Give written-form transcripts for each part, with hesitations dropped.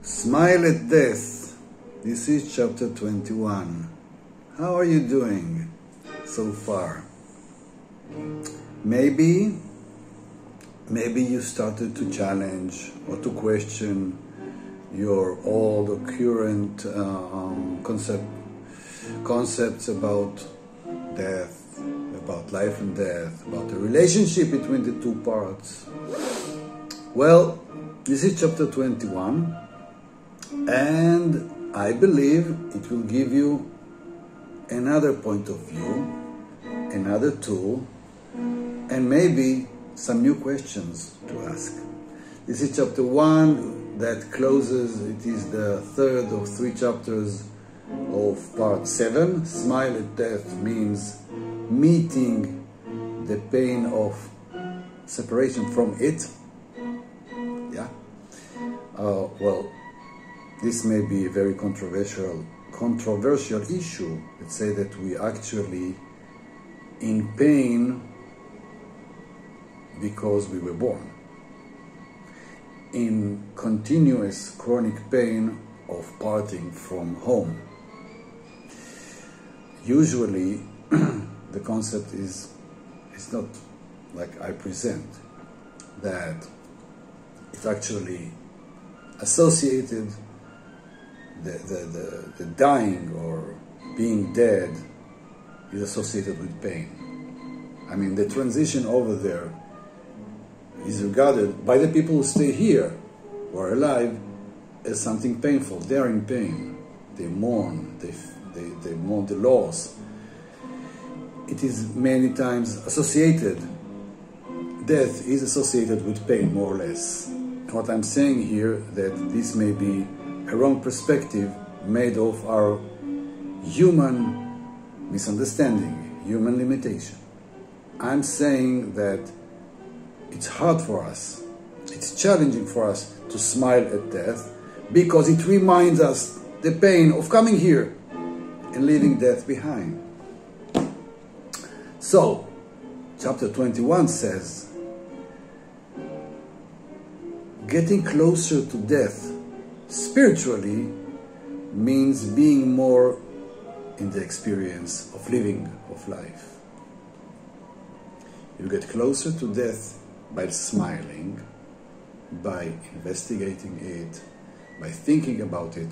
Smile at death. This is chapter 21. How are you doing so far? Maybe you started to challenge or to question your old or current concepts about death, about life and death, about the relationship between the two parts. Well, this is chapter 21, and I believe it will give you another point of view, another tool, and maybe some new questions to ask. This is chapter 1 that closes, it is the third of 3 chapters of part 7. Smile at death means meeting the pain of separation from it. Yeah. Well, this may be a very controversial issue. Let's say that we actually in pain because we were born, in continuous chronic pain of parting from home. Usually the concept is not like I present, that it's actually associated, the dying or being dead is associated with pain. I mean, the transition over there is regarded by the people who stay here, who are alive, as something painful. They are in pain. They mourn. They mourn the loss. It is many times associated. Death is associated with pain, more or less. What I'm saying here, that this may be a wrong perspective made of our human misunderstanding, human limitation. I'm saying that it's hard for us, it's challenging for us to smile at death because it reminds us the pain of coming here and leaving death behind. So, chapter 21 says, getting closer to death spiritually means being more in the experience of living of life. You get closer to death by smiling, by investigating it, by thinking about it,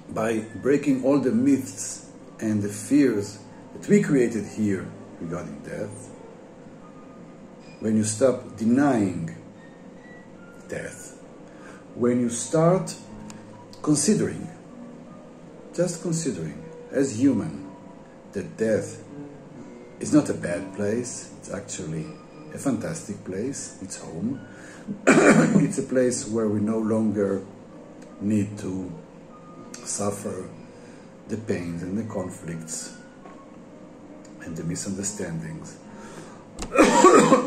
by breaking all the myths and the fears that we created here regarding death. When you stop denying death, when you start considering, just considering as human, that death is not a bad place, it's actually a fantastic place, it's home. It's a place where we no longer need to suffer the pains and the conflicts and the misunderstandings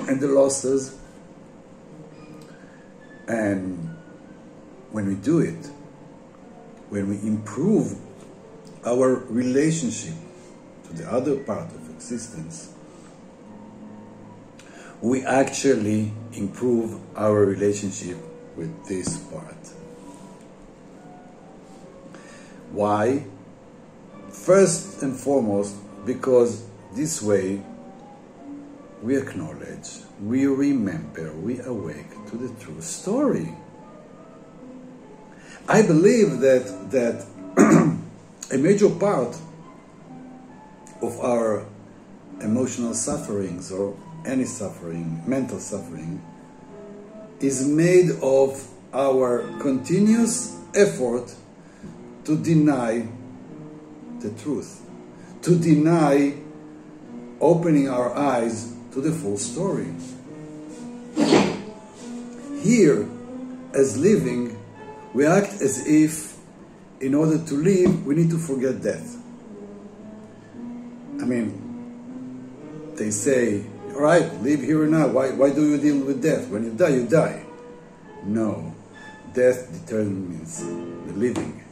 and the losses. And when we do it, when we improve our relationship to the other part of existence, we actually improve our relationship with this part. Why? First and foremost, because this way we acknowledge, we remember, we awake to the true story. I believe that a major part of our emotional sufferings, or any suffering, mental suffering, is made of our continuous effort to deny the truth, to deny opening our eyes to the full story. Here, as living, we act as if in order to live, we need to forget death. I mean, they say, all right, live here and now. Why do you deal with death? When you die, you die. No, death determines the living.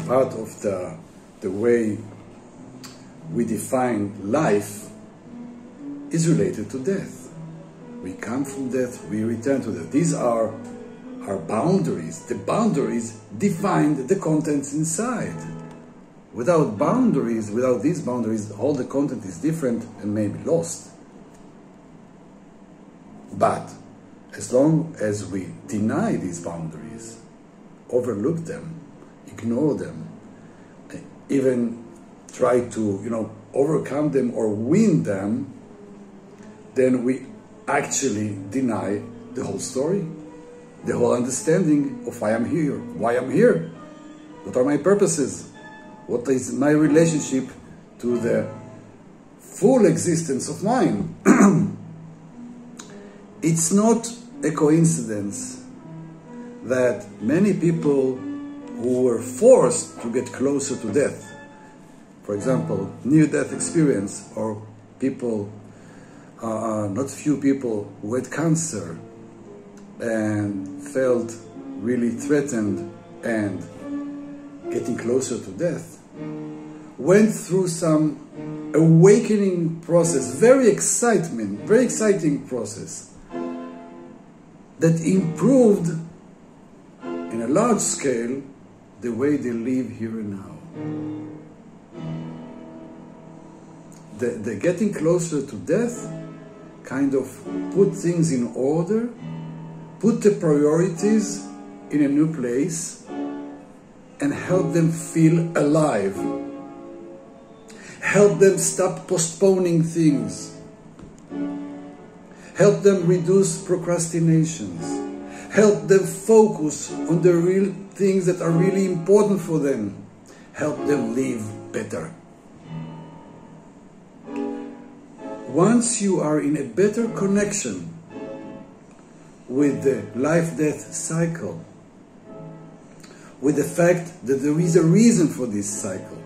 Part of the way we define life is related to death. We come from death, we return to death. These are are boundaries. The boundaries define the contents inside. Without boundaries, without these boundaries, all the content is different and may be lost. But as long as we deny these boundaries, overlook them, ignore them, even try to, overcome them or win them, then we actually deny the whole story, the whole understanding of why I'm here, what are my purposes, what is my relationship to the full existence of mine. It's not a coincidence that many people who were forced to get closer to death, for example, near-death experience, or people, not few people who had cancer and felt really threatened and getting closer to death, went through some awakening process, very exciting process that improved in a large scale the way they live here and now. The getting closer to death kind of put things in order, put the priorities in a new place, and help them feel alive. Help them stop postponing things. Help them reduce procrastinations. Help them focus on the real things that are really important for them. Help them live better. Once you are in a better connection with the life-death cycle, with the fact that there is a reason for this cycle,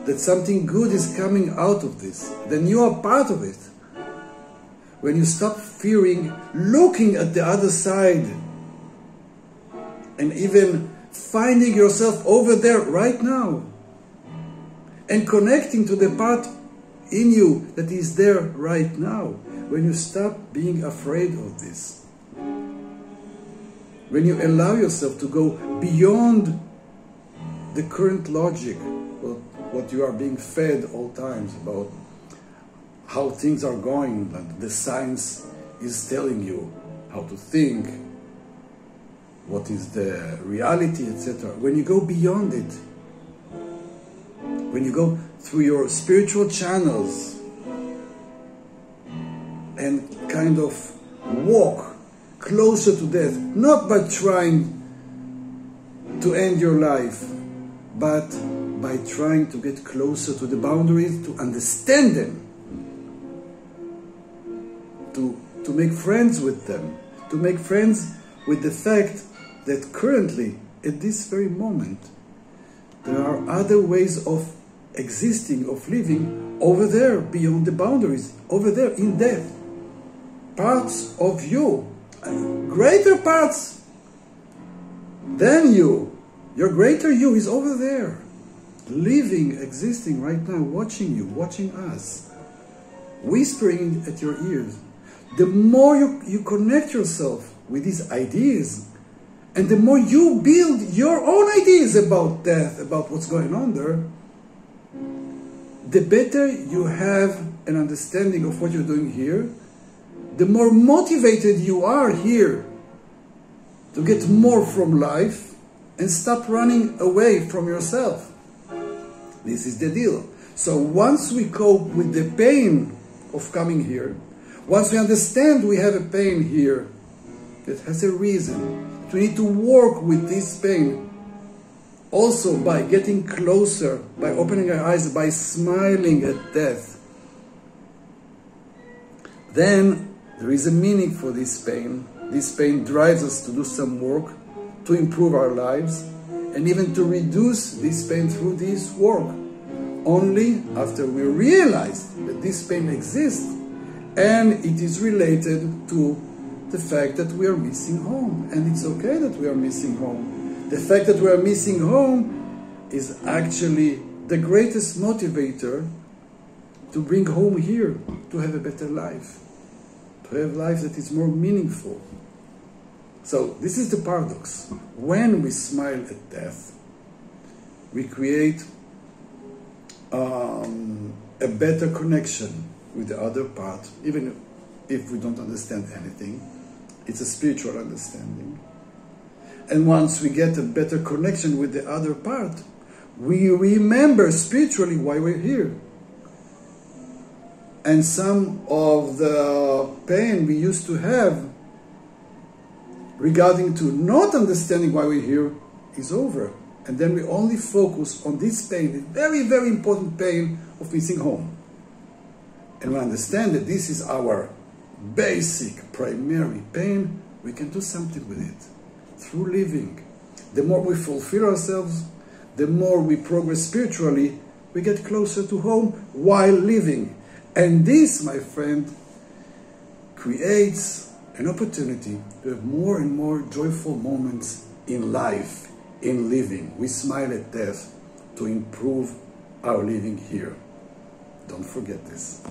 that something good is coming out of this, then you are part of it. When you stop fearing looking at the other side and even finding yourself over there right now and connecting to the part in you that is there right now, when you stop being afraid of this, when you allow yourself to go beyond the current logic, what you are being fed all times about how things are going, and the science is telling you how to think, what is the reality, etc. When you go beyond it, when you go through your spiritual channels and kind of walk closer to death, not by trying to end your life, but by trying to get closer to the boundaries, to understand them, to make friends with them, to make friends with the fact that currently, at this very moment, there are other ways of existing, of living over there, beyond the boundaries, over there in death. Parts of you, greater parts than you, your greater you is over there, living, existing right now, watching you, watching us, whispering at your ears. The more you connect yourself with these ideas, and the more you build your own ideas about death, about what's going on there, the better you have an understanding of what you're doing here, the more motivated you are here to get more from life and stop running away from yourself. This is the deal. So once we cope with the pain of coming here, once we understand we have a pain here that has a reason, we need to work with this pain also by getting closer, by opening our eyes, by smiling at death. Then there is a meaning for this pain. This pain drives us to do some work, to improve our lives, and even to reduce this pain through this work. Only after we realize that this pain exists and it is related to the fact that we are missing home. And it's okay that we are missing home. The fact that we are missing home is actually the greatest motivator to bring home here, to have a better life, to have a life that is more meaningful. So this is the paradox. When we smile at death, we create a better connection with the other part, even if we don't understand anything. It's a spiritual understanding. And once we get a better connection with the other part, we remember spiritually why we're here. And some of the pain we used to have regarding to not understanding why we're here is over. And then we only focus on this pain, the very, very important pain of missing home. And we understand that this is our basic, primary pain, we can do something with it through living. The more we fulfill ourselves, the more we progress spiritually, we get closer to home while living. And this, my friend, creates an opportunity to have more and more joyful moments in life, in living. We smile at death to improve our living here. Don't forget this.